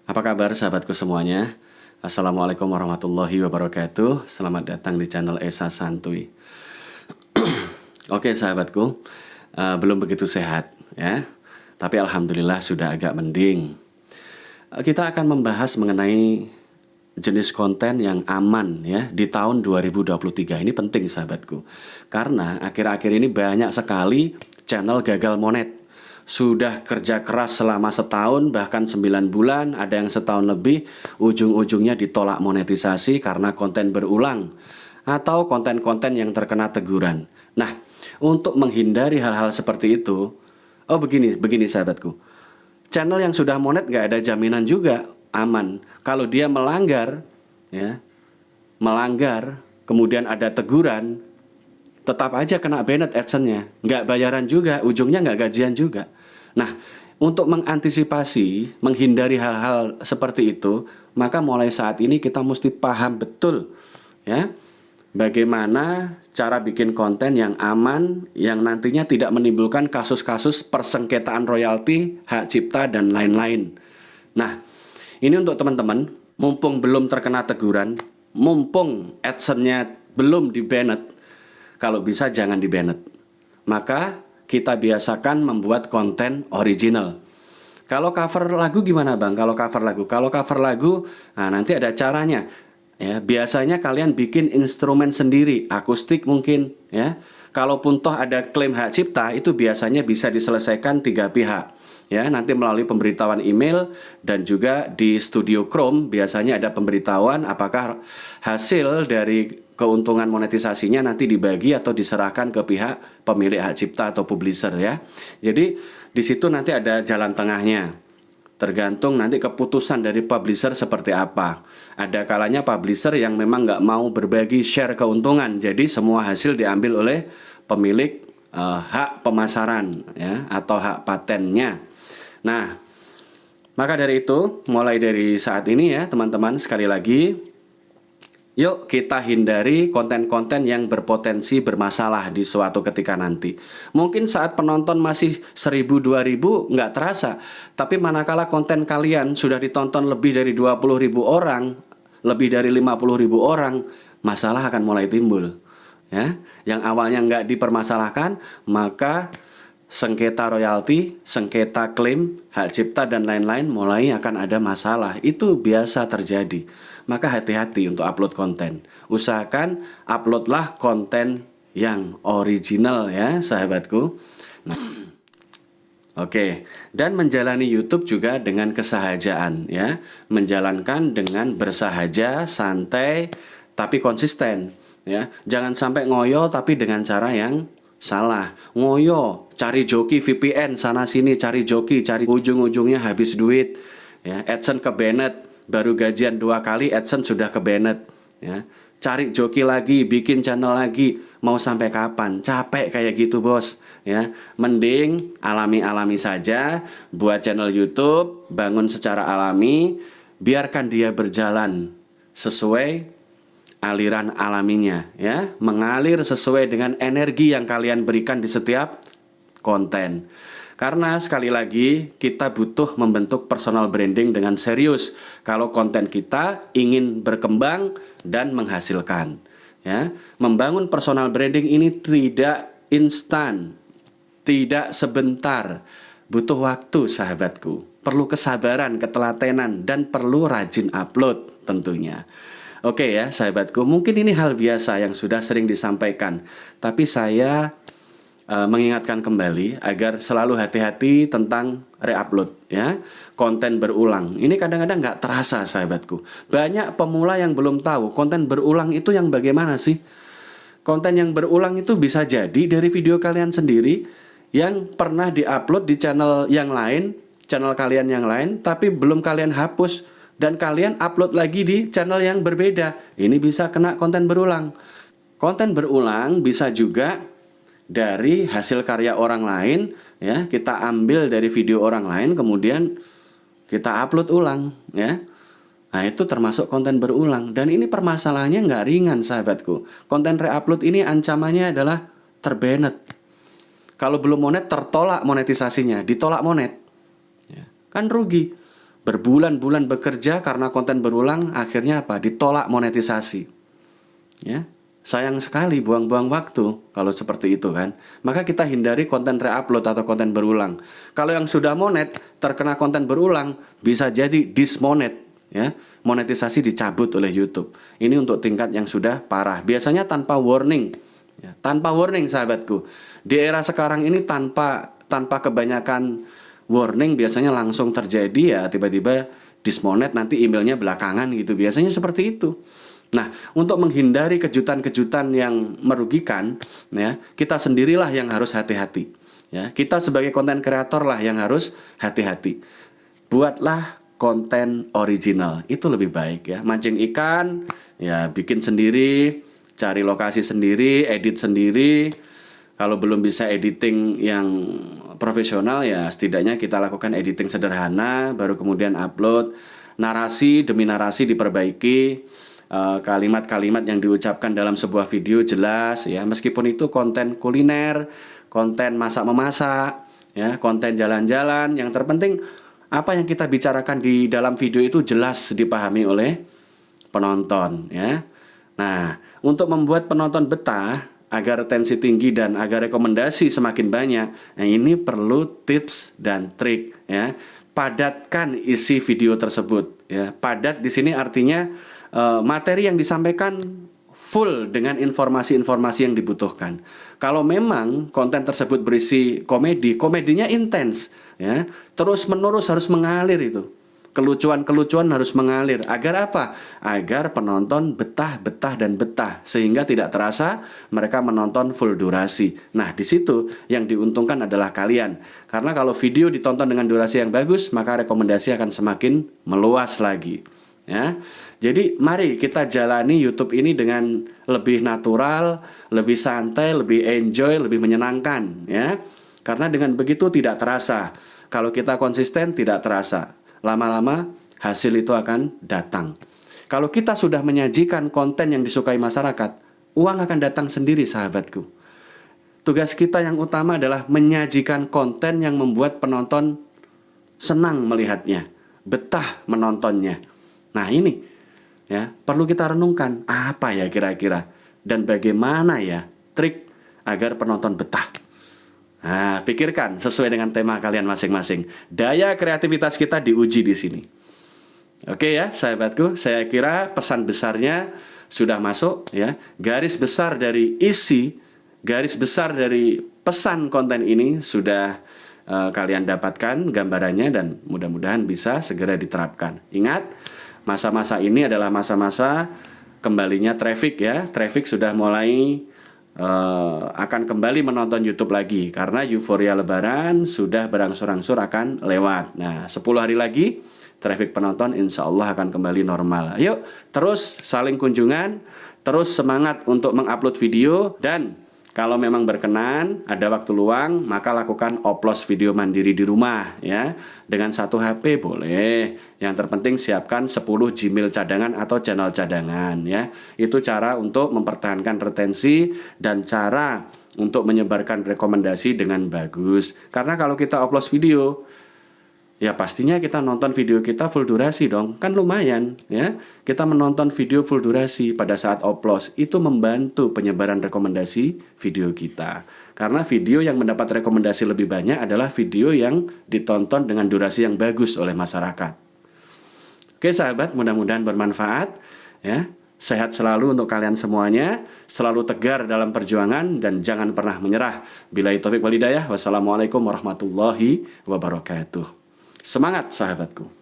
Apa kabar sahabatku semuanya? Assalamualaikum warahmatullahi wabarakatuh. Selamat datang di channel Esa Santuy. Oke sahabatku, belum begitu sehat ya, tapi alhamdulillah sudah agak mending. Kita akan membahas mengenai jenis konten yang aman ya di tahun 2023. Ini penting sahabatku, karena akhir-akhir ini banyak sekali channel gagal monet. Sudah kerja keras selama setahun, bahkan 9 bulan, ada yang setahun lebih, ujung-ujungnya ditolak monetisasi karena konten berulang atau konten-konten yang terkena teguran. Nah, untuk menghindari hal-hal seperti itu, begini sahabatku, channel yang sudah monet nggak ada jaminan juga aman. Kalau dia melanggar, kemudian ada teguran, tetap aja kena banned AdSense-nya, nggak bayaran juga, ujungnya nggak gajian juga. Nah, untuk mengantisipasi, menghindari hal-hal seperti itu, maka mulai saat ini kita mesti paham betul ya, bagaimana cara bikin konten yang aman, yang nantinya tidak menimbulkan kasus-kasus persengketaan royalti, hak cipta, dan lain-lain. Nah, ini untuk teman-teman, mumpung belum terkena teguran, mumpung AdSense-nya belum di-banned, kalau bisa jangan di-banned. Maka kita biasakan membuat konten original. Kalau cover lagu gimana Bang? Kalau cover lagu, nah nanti ada caranya. Ya, biasanya kalian bikin instrumen sendiri, akustik mungkin ya. Kalaupun toh ada klaim hak cipta, itu biasanya bisa diselesaikan 3 pihak. Ya, nanti melalui pemberitahuan email dan juga di Studio Chrome biasanya ada pemberitahuan apakah hasil dari keuntungan monetisasinya nanti dibagi atau diserahkan ke pihak pemilik hak cipta atau publisher ya. Jadi di situ nanti ada jalan tengahnya. Tergantung nanti keputusan dari publisher seperti apa. Ada kalanya publisher yang memang nggak mau berbagi share keuntungan, jadi semua hasil diambil oleh pemilik hak pemasaran ya, atau hak patennya. Nah, maka dari itu, mulai dari saat ini ya teman-teman, sekali lagi, yuk kita hindari konten-konten yang berpotensi bermasalah di suatu ketika nanti. Mungkin saat penonton masih 1000, 2000 nggak terasa, tapi manakala konten kalian sudah ditonton lebih dari 20.000 orang, lebih dari 50.000 orang, masalah akan mulai timbul. Ya, yang awalnya nggak dipermasalahkan, maka sengketa royalti, sengketa klaim, hak cipta, dan lain-lain mulai akan ada masalah. Itu biasa terjadi. Maka hati-hati untuk upload konten. Usahakan uploadlah konten yang original ya sahabatku. Nah, oke. Dan menjalani YouTube juga dengan kesahajaan ya. Menjalankan dengan bersahaja, santai, tapi konsisten ya. Jangan sampai ngoyo tapi dengan cara yang salah. Ngoyo, cari joki VPN sana sini, cari joki, cari ujung-ujungnya habis duit ya. AdSense ke banned, baru gajian 2 kali AdSense sudah ke banned ya. Cari joki lagi, bikin channel lagi, mau sampai kapan? Capek kayak gitu bos ya. Mending alami-alami saja, buat channel YouTube, bangun secara alami, biarkan dia berjalan sesuai aliran alaminya ya, mengalir sesuai dengan energi yang kalian berikan di setiap konten. Karena sekali lagi kita butuh membentuk personal branding dengan serius kalau konten kita ingin berkembang dan menghasilkan ya. Membangun personal branding ini tidak instan, tidak sebentar, butuh waktu sahabatku, perlu kesabaran, ketelatenan, dan perlu rajin upload tentunya. Oke ya sahabatku, mungkin ini hal biasa yang sudah sering disampaikan, tapi saya mengingatkan kembali agar selalu hati-hati tentang reupload ya, konten berulang. Ini kadang-kadang nggak terasa sahabatku. Banyak pemula yang belum tahu konten berulang itu yang bagaimana sih. Konten yang berulang itu bisa jadi dari video kalian sendiri yang pernah diupload di channel yang lain, channel kalian yang lain, tapi belum kalian hapus dan kalian upload lagi di channel yang berbeda. Ini bisa kena konten berulang. Konten berulang bisa juga dari hasil karya orang lain ya, kita ambil dari video orang lain kemudian kita upload ulang ya. Nah itu termasuk konten berulang, dan ini permasalahannya nggak ringan sahabatku. Konten reupload ini ancamannya adalah terbanned. Kalau belum monet tertolak monetisasinya, ditolak monet ya. Kan rugi. berbulan-bulan bekerja karena konten berulang, akhirnya apa? Ditolak monetisasi. Ya, sayang sekali buang-buang waktu kalau seperti itu kan. Maka kita hindari konten re-upload atau konten berulang. Kalau yang sudah monet terkena konten berulang, bisa jadi dismonet, ya. Monetisasi dicabut oleh YouTube. Ini untuk tingkat yang sudah parah. Biasanya tanpa warning. Ya, tanpa warning sahabatku. Di era sekarang ini tanpa kebanyakan warning biasanya langsung terjadi, ya tiba-tiba dismonet, nanti emailnya belakangan gitu. Biasanya seperti itu. Nah, untuk menghindari kejutan-kejutan yang merugikan, ya, kita sendirilah yang harus hati-hati. Ya, kita sebagai konten kreator lah yang harus hati-hati. Buatlah konten original, itu lebih baik ya. Mancing ikan, ya bikin sendiri, cari lokasi sendiri, edit sendiri. Kalau belum bisa editing yang profesional, ya setidaknya kita lakukan editing sederhana, baru kemudian upload. Narasi demi narasi diperbaiki, kalimat-kalimat yang diucapkan dalam sebuah video jelas ya. Meskipun itu konten kuliner, konten masak-memasak, ya, konten jalan-jalan, yang terpenting apa yang kita bicarakan di dalam video itu jelas dipahami oleh penonton ya. Nah, untuk membuat penonton betah agar retensi tinggi dan agar rekomendasi semakin banyak, nah ini perlu tips dan trik ya. Padatkan isi video tersebut ya. Padat di sini artinya materi yang disampaikan full dengan informasi-informasi yang dibutuhkan. Kalau memang konten tersebut berisi komedi, komedinya intens ya, terus menerus harus mengalir itu. Kelucuan-kelucuan harus mengalir. Agar apa? Agar penonton betah sehingga tidak terasa mereka menonton full durasi. Nah, di situ yang diuntungkan adalah kalian. Karena kalau video ditonton dengan durasi yang bagus, maka rekomendasi akan semakin meluas lagi. Ya. Jadi mari kita jalani YouTube ini dengan lebih natural, lebih santai, lebih enjoy, lebih menyenangkan ya. Karena dengan begitu tidak terasa. Kalau kita konsisten tidak terasa. Lama-lama hasil itu akan datang. Kalau kita sudah menyajikan konten yang disukai masyarakat, uang akan datang sendiri sahabatku. Tugas kita yang utama adalah menyajikan konten yang membuat penonton senang melihatnya, betah menontonnya. Nah ini ya, perlu kita renungkan apa ya kira-kira dan bagaimana ya trik agar penonton betah. Nah, pikirkan sesuai dengan tema kalian masing-masing. Daya kreativitas kita diuji di sini. Oke ya, sahabatku, saya kira pesan besarnya sudah masuk ya. Garis besar dari isi, garis besar dari pesan konten ini sudah kalian dapatkan gambarannya dan mudah-mudahan bisa segera diterapkan. Ingat, masa-masa ini adalah masa-masa kembalinya traffic ya. Traffic sudah mulai akan kembali menonton YouTube lagi karena euforia lebaran sudah berangsur-angsur akan lewat. Nah, 10 hari lagi traffic penonton insya Allah akan kembali normal. Yuk, terus saling kunjungan, terus semangat untuk mengupload video, dan kalau memang berkenan, ada waktu luang, maka lakukan oplos video mandiri di rumah ya. Dengan 1 HP boleh. Yang terpenting siapkan 10 Gmail cadangan atau channel cadangan ya. Itu cara untuk mempertahankan retensi dan cara untuk menyebarkan rekomendasi dengan bagus. Karena kalau kita oplos video, ya pastinya kita nonton video kita full durasi dong. Kan lumayan ya. Kita menonton video full durasi pada saat upload. Itu membantu penyebaran rekomendasi video kita. Karena video yang mendapat rekomendasi lebih banyak adalah video yang ditonton dengan durasi yang bagus oleh masyarakat. Oke sahabat, mudah-mudahan bermanfaat ya. Sehat selalu untuk kalian semuanya, selalu tegar dalam perjuangan dan jangan pernah menyerah. Billahi taufiq wal hidayah. Wassalamualaikum warahmatullahi wabarakatuh. Semangat sahabatku.